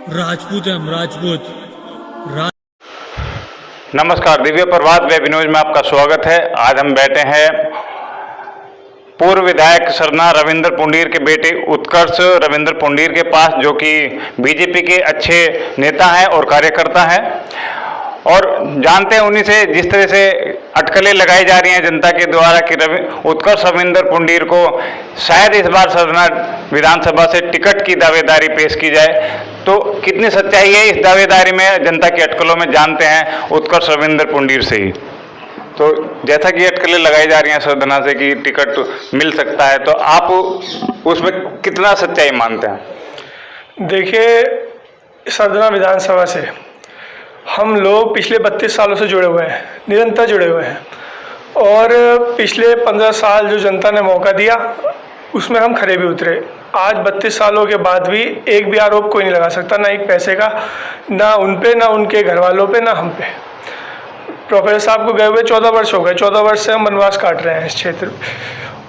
राजपूत हैं हम, राजपूत। नमस्कार, दिव्य प्रभात वेब न्यूज में आपका स्वागत है। आज हम बैठे हैं पूर्व विधायक सरना रविंद्र पुंडीर के बेटे उत्कर्ष रविंद्र पुंडीर के पास, जो कि बीजेपी के अच्छे नेता हैं और कार्यकर्ता हैं, और जानते हैं उन्हीं से जिस तरह से अटकलें लगाई जा रही हैं जनता के द्वारा कि उत्कर्ष रविंद्र पुंडीर को शायद इस बार सरना विधानसभा से टिकट की दावेदारी पेश की जाए। तो कितनी सच्चाई है इस दावेदारी में, जनता की अटकलों में, जानते हैं उत्कर्ष रविंद्र पुंडीर से ही। तो जैसा कि अटकलें लगाई जा रही हैं सरना से कि टिकट मिल सकता है, तो आप उसमें कितना सच्चाई मानते हैं? देखिए, सरना विधानसभा से हम लोग पिछले 32 सालों से जुड़े हुए हैं, निरंतर जुड़े हुए हैं, और पिछले 15 साल जो जनता ने मौका दिया उसमें हम खरे भी उतरे। आज 32 सालों के बाद भी एक भी आरोप कोई नहीं लगा सकता, ना एक पैसे का, ना उन पे, ना उनके घर वालों पे, ना हम पे। प्रोफेसर साहब को गए हुए 14 वर्ष हो गए, 14 वर्ष से हम वनवास काट रहे हैं इस क्षेत्र में,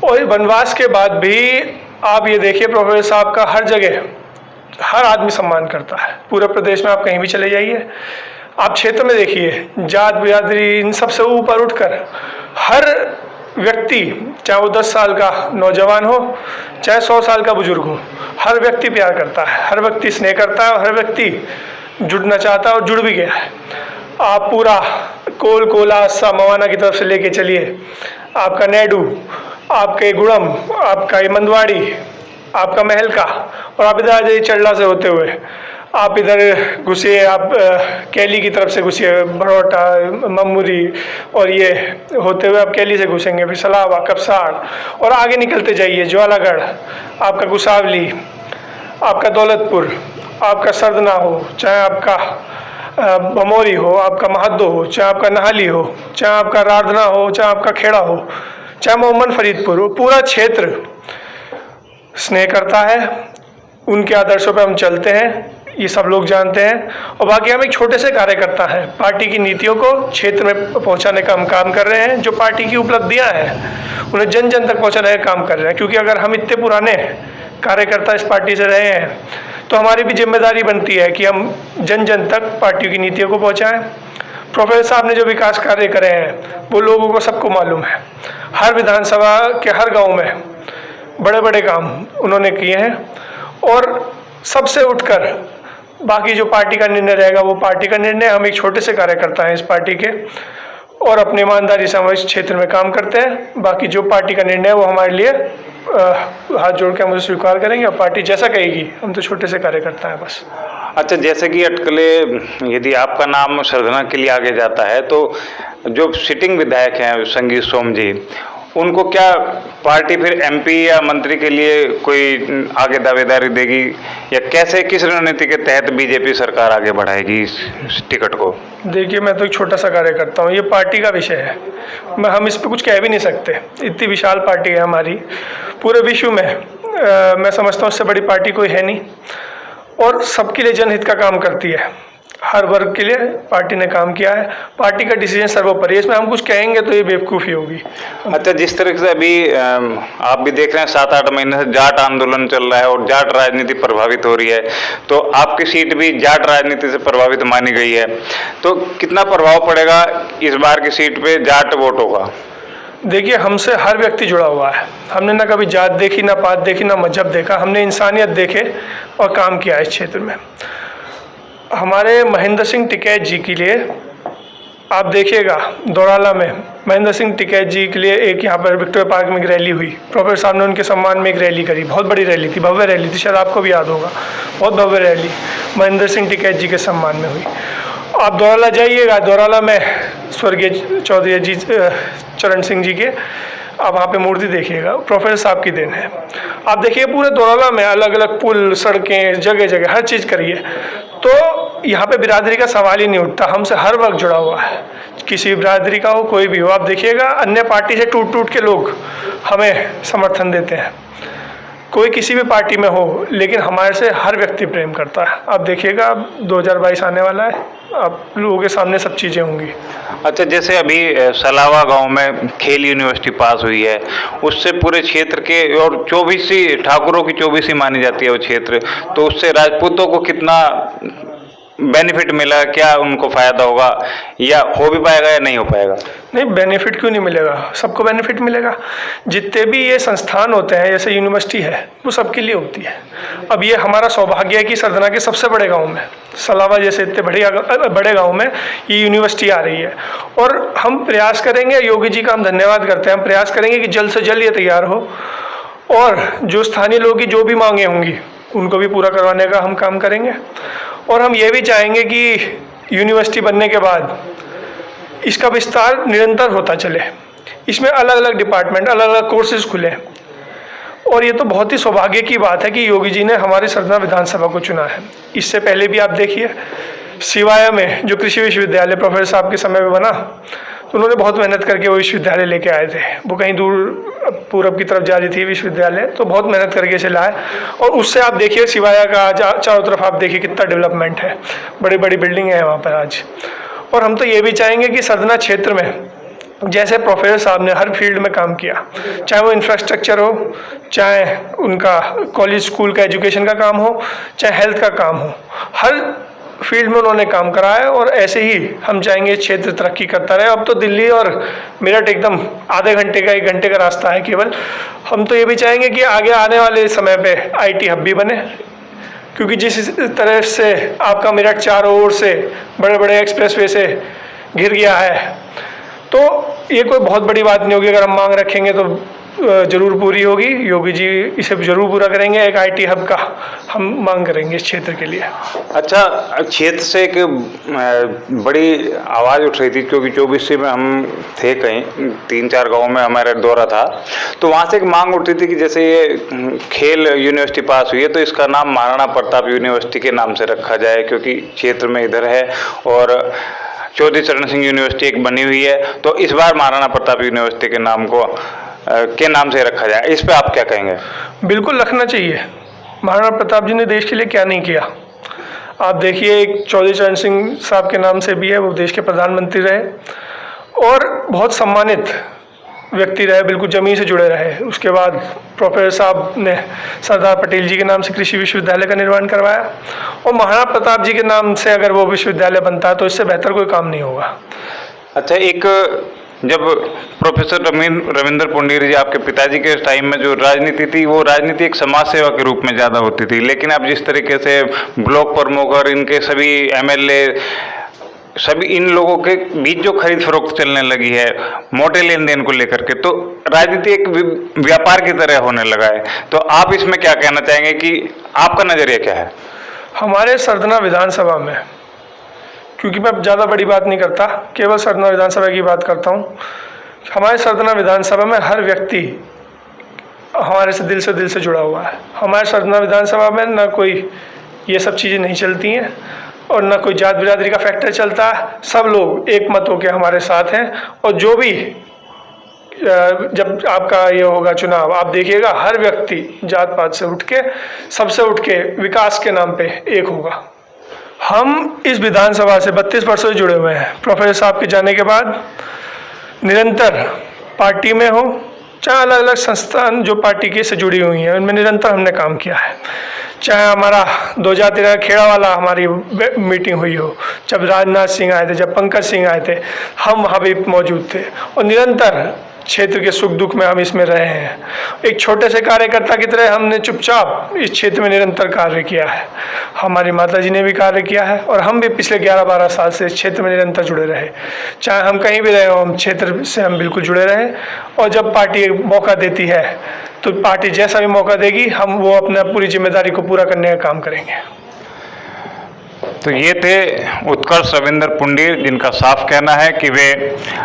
और वनवास के बाद भी आप ये देखिए, प्रोफेसर साहब का हर जगह हर आदमी सम्मान करता है। पूरे प्रदेश में आप कहीं भी चले जाइए, आप क्षेत्र में देखिए, जात बिरादरी इन सब से ऊपर उठकर हर व्यक्ति, चाहे वो 10 साल का नौजवान हो, चाहे 100 साल का बुजुर्ग हो, हर व्यक्ति प्यार करता है, हर व्यक्ति स्नेह करता है, और हर व्यक्ति जुड़ना चाहता है और जुड़ भी गया है। आप पूरा कोला मवाना की तरफ से लेके चलिए, आपका नैडू, आपके गुड़म, आपका ये मंदवाड़ी, आपका महल का, और आप इधर आ जाइए चड़ला से होते हुए, आप इधर घुसिए, आप कैली की तरफ से घुसिए, बड़ौटा, ममुरी, और ये होते हुए आप कैली से घुसेंगे, फिर सलावा, कपसाड़, और आगे निकलते जाइए, ज्वालागढ़, आपका गुसावली, आपका दौलतपुर, आपका सरदना हो, चाहे आपका भमोरी हो, आपका महद्दो हो, चाहे आपका नहाली हो, चाहे आपका राधना हो, चाहे आपका खेड़ा हो, चाहे मोहम्मद फरीदपुर हो, पूरा क्षेत्र स्नेह करता है। उनके आदर्शों पर हम चलते हैं, ये सब लोग जानते हैं। और बाकी हम एक छोटे से कार्यकर्ता हैं, पार्टी की नीतियों को क्षेत्र में पहुंचाने का हम काम कर रहे हैं। जो पार्टी की उपलब्धियां हैं उन्हें जन जन तक पहुंचाने का काम कर रहे हैं, क्योंकि अगर हम इतने पुराने कार्यकर्ता इस पार्टी से रहे हैं तो हमारी भी जिम्मेदारी बनती है कि हम जन जन तक पार्टी की नीतियों को पहुँचाएँ। प्रोफेसर साहब ने जो विकास कार्य करे हैं वो लोगों को सबको मालूम है। हर विधानसभा के हर गाँव में बड़े बड़े काम उन्होंने किए हैं, और सबसे उठकर बाकी जो पार्टी का निर्णय रहेगा वो पार्टी का निर्णय। हम एक छोटे से कार्यकर्ता हैं इस पार्टी के, और अपनी ईमानदारी से हम इस क्षेत्र में काम करते हैं। बाकी जो पार्टी का निर्णय है वो हमारे लिए हाथ जोड़ के हम उसे स्वीकार करेंगे, और पार्टी जैसा कहेगी। हम तो छोटे से कार्यकर्ता हैं बस। अच्छा, जैसे कि अटकलें, यदि आपका नाम सरना के लिए आगे जाता है, तो जो सिटिंग विधायक हैं संगीत सोम जी, उनको क्या पार्टी फिर एमपी या मंत्री के लिए कोई आगे दावेदारी देगी, या कैसे, किस रणनीति के तहत बीजेपी सरकार आगे बढ़ाएगी इस टिकट को? देखिए, मैं तो एक छोटा सा कार्यकर्ता हूँ, ये पार्टी का विषय है, हम इस पर कुछ कह भी नहीं सकते। इतनी विशाल पार्टी है हमारी पूरे विश्व में, मैं समझता हूँ उससे बड़ी पार्टी कोई है नहीं, और सबके लिए जनहित का काम करती है। हर वर्ग के लिए पार्टी ने काम किया है, पार्टी का डिसीजन सर्वोपरि है, इसमें हम कुछ कहेंगे तो ये बेवकूफ़ी होगी। अच्छा, जिस तरह से अभी आप भी देख रहे हैं 7-8 महीने से जाट आंदोलन चल रहा है और जाट राजनीति प्रभावित हो रही है, तो आपकी सीट भी जाट राजनीति से प्रभावित मानी गई है, तो कितना प्रभाव पड़ेगा इस बार की सीट पे जाट वोटों का? देखिए, हमसे हर व्यक्ति जुड़ा हुआ है। हमने ना कभी जात देखी, ना पात देखी, ना मजहब देखा, हमने इंसानियत देखे और काम किया इस क्षेत्र में। हमारे महेंद्र सिंह टिकैत जी के लिए आप देखिएगा, दौराला में महेंद्र सिंह टिकैत जी के लिए एक यहाँ पर विक्टोरिया पार्क में एक रैली हुई। प्रोफेसर साहब ने उनके सम्मान में एक रैली करी, बहुत बड़ी रैली थी, भव्य रैली थी, शायद आपको भी याद होगा। बहुत भव्य रैली महेंद्र सिंह टिकैत जी के सम्मान में हुई। आप दौराला जाइएगा, दौराला में स्वर्गीय चौधरी जी चरण सिंह जी के आप वहाँ पे मूर्ति देखिएगा, प्रोफेसर साहब की देन है। आप देखिए पूरे दौराला में अलग अलग पुल, सड़कें, जगह जगह हर चीज़ करिए, तो यहाँ पे बिरादरी का सवाल ही नहीं उठता। हमसे हर वक्त जुड़ा हुआ है, किसी बिरादरी का हो, कोई भी हो। आप देखिएगा, अन्य पार्टी से टूट टूट के लोग हमें समर्थन देते हैं। कोई किसी भी पार्टी में हो, लेकिन हमारे से हर व्यक्ति प्रेम करता है। आप देखिएगा, 2022 आने वाला है, आप लोगों के सामने सब चीज़ें होंगी। अच्छा, जैसे अभी सलावा गांव में खेल यूनिवर्सिटी पास हुई है, उससे पूरे क्षेत्र के और 24 ठाकुरों की 24 मानी जाती है वो क्षेत्र, तो उससे राजपूतों को कितना बेनिफिट मिला, क्या उनको फ़ायदा होगा, या हो भी पाएगा या नहीं हो पाएगा? नहीं, बेनिफिट क्यों नहीं मिलेगा, सबको बेनिफिट मिलेगा। जितने भी ये संस्थान होते हैं, जैसे यूनिवर्सिटी है, वो सबके लिए होती है। अब ये हमारा सौभाग्य है कि सरदना के सबसे बड़े गांव में, सलावा जैसे इतने बड़े गांव में ये यूनिवर्सिटी आ रही है। और हम प्रयास करेंगे, योगी जी का हम धन्यवाद करते हैं, हम प्रयास करेंगे कि जल्द से जल्द ये तैयार हो, और जो स्थानीय लोगों की जो भी मांगें होंगी उनको भी पूरा करवाने का हम काम करेंगे। और हम ये भी चाहेंगे कि यूनिवर्सिटी बनने के बाद इसका विस्तार निरंतर होता चले, इसमें अलग अलग डिपार्टमेंट, अलग अलग कोर्सेज खुले। और ये तो बहुत ही सौभाग्य की बात है कि योगी जी ने हमारी सरदना विधानसभा को चुना है। इससे पहले भी आप देखिए, सिवाया में जो कृषि विश्वविद्यालय प्रोफेसर साहब के समय में बना, तो उन्होंने बहुत मेहनत करके वो विश्वविद्यालय लेके आए थे। वो कहीं दूर पूरब की तरफ जा रही थी विश्वविद्यालय, तो बहुत मेहनत करके इसे लाए। और उससे आप देखिए सिवाया का चारों तरफ आप देखिए कितना डेवलपमेंट है, बड़ी बड़ी बिल्डिंग है वहाँ पर आज। और हम तो ये भी चाहेंगे कि सरदना क्षेत्र में जैसे प्रोफेसर साहब ने हर फील्ड में काम किया, चाहे वो इंफ्रास्ट्रक्चर हो, चाहे उनका कॉलेज स्कूल का एजुकेशन का काम हो, चाहे हेल्थ का काम हो, हर फील्ड में उन्होंने काम करा है। और ऐसे ही हम चाहेंगे क्षेत्र तरक्की करता रहे। अब तो दिल्ली और मेरठ एकदम आधे घंटे का 1 घंटे का रास्ता है केवल। हम तो ये भी चाहेंगे कि आगे आने वाले समय पे IT हब भी बने, क्योंकि जिस तरह से आपका मेरठ चारों ओर से बड़े बड़े एक्सप्रेसवे से घिर गया है, तो ये कोई बहुत बड़ी बात नहीं होगी। अगर हम मांग रखेंगे तो जरूर पूरी होगी। योगी जी इसे जरूर पूरा करेंगे। एक IT हब का हम मांग करेंगे इस क्षेत्र के लिए। अच्छा, क्षेत्र से एक बड़ी आवाज़ उठ रही थी, क्योंकि 24 में हम थे, कहीं 3-4 गाँव में हमारा दौरा था, तो वहाँ से एक मांग उठ रही थी कि जैसे ये खेल यूनिवर्सिटी पास हुई है तो इसका नाम महाराणा प्रताप यूनिवर्सिटी के नाम से रखा जाए, क्योंकि क्षेत्र में इधर है। और चौधरी चरण सिंह यूनिवर्सिटी एक बनी हुई है, तो इस बार महाराणा प्रताप यूनिवर्सिटी के नाम से रखा जाए। इस पे आप क्या कहेंगे? बिल्कुल रखना चाहिए। महाराणा प्रताप जी ने देश के लिए क्या नहीं किया। आप देखिए, एक चौधरी चरण सिंह साहब के नाम से भी है, वो देश के प्रधानमंत्री रहे और बहुत सम्मानित व्यक्ति रहे, बिल्कुल ज़मीन से जुड़े रहे। उसके बाद प्रोफेसर साहब ने सरदार पटेल जी के नाम से कृषि विश्वविद्यालय का निर्माण करवाया, और महाराणा प्रताप जी के नाम से अगर वो विश्वविद्यालय बनता है तो इससे बेहतर कोई काम नहीं होगा। अच्छा, एक जब प्रोफेसर रविंद्र पुंडीर जी आपके पिताजी के टाइम में जो राजनीति थी, वो राजनीति एक समाज सेवा के रूप में ज़्यादा होती थी, लेकिन अब जिस तरीके से ब्लॉक प्रमुख और इनके सभी MLA, सभी इन लोगों के बीच जो खरीद फरोख्त चलने लगी है मोटे लेन देन को लेकर के, तो राजनीति एक व्यापार की तरह होने लगा है। तो आप इसमें क्या कहना चाहेंगे, कि आपका नज़रिया क्या है? हमारे सरदना विधानसभा में, क्योंकि मैं ज़्यादा बड़ी बात नहीं करता, केवल सरदना विधानसभा की बात करता हूँ। हमारे सरदना विधानसभा में हर व्यक्ति हमारे से दिल से जुड़ा हुआ है। हमारे सरदना विधानसभा में ना कोई ये सब चीज़ें नहीं चलती हैं, और ना कोई जात बिरादरी का फैक्टर चलता है। सब लोग एक मत होकर हमारे साथ हैं। और जो भी जब आपका ये होगा चुनाव, आप देखिएगा हर व्यक्ति जात पात से उठ के, सबसे उठ के विकास के नाम पे एक होगा। हम इस विधानसभा से 32 वर्षों से जुड़े हुए हैं। प्रोफेसर साहब के जाने के बाद निरंतर पार्टी में हो, चाहे अलग अलग संस्थान जो पार्टी के से जुड़ी हुई हैं, उनमें निरंतर हमने काम किया है। चाहे हमारा 2013 खेड़ा वाला हमारी मीटिंग हुई हो, जब राजनाथ सिंह आए थे, जब पंकज सिंह आए थे, हम वहाँ भी मौजूद थे। और निरंतर क्षेत्र के सुख दुख में हम इसमें रहे हैं। एक छोटे से कार्यकर्ता की तरह हमने चुपचाप इस क्षेत्र में निरंतर कार्य किया है। हमारी माता जी ने भी कार्य किया है, और हम भी पिछले 11-12 साल से इस क्षेत्र में निरंतर जुड़े रहे। चाहे हम कहीं भी रहे हो, हम क्षेत्र से हम बिल्कुल जुड़े रहे। और जब पार्टी मौका देती है तो पार्टी जैसा भी मौका देगी, हम वो अपना पूरी जिम्मेदारी को पूरा करने का काम करेंगे। तो ये थे उत्कर्ष रविंद्र पुंडीर, जिनका साफ कहना है कि वे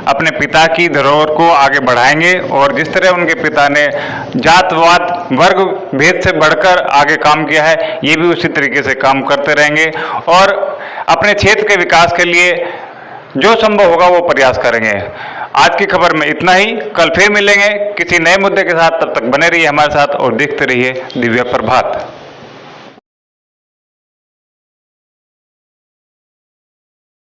अपने पिता की धरोहर को आगे बढ़ाएंगे, और जिस तरह उनके पिता ने जातवाद वर्ग भेद से बढ़कर आगे काम किया है, ये भी उसी तरीके से काम करते रहेंगे, और अपने क्षेत्र के विकास के लिए जो संभव होगा वो प्रयास करेंगे। आज की खबर में इतना ही। कल फिर मिलेंगे किसी नए मुद्दे के साथ। तब तक बने रहिए हमारे साथ और देखते रहिए दिव्य प्रभात।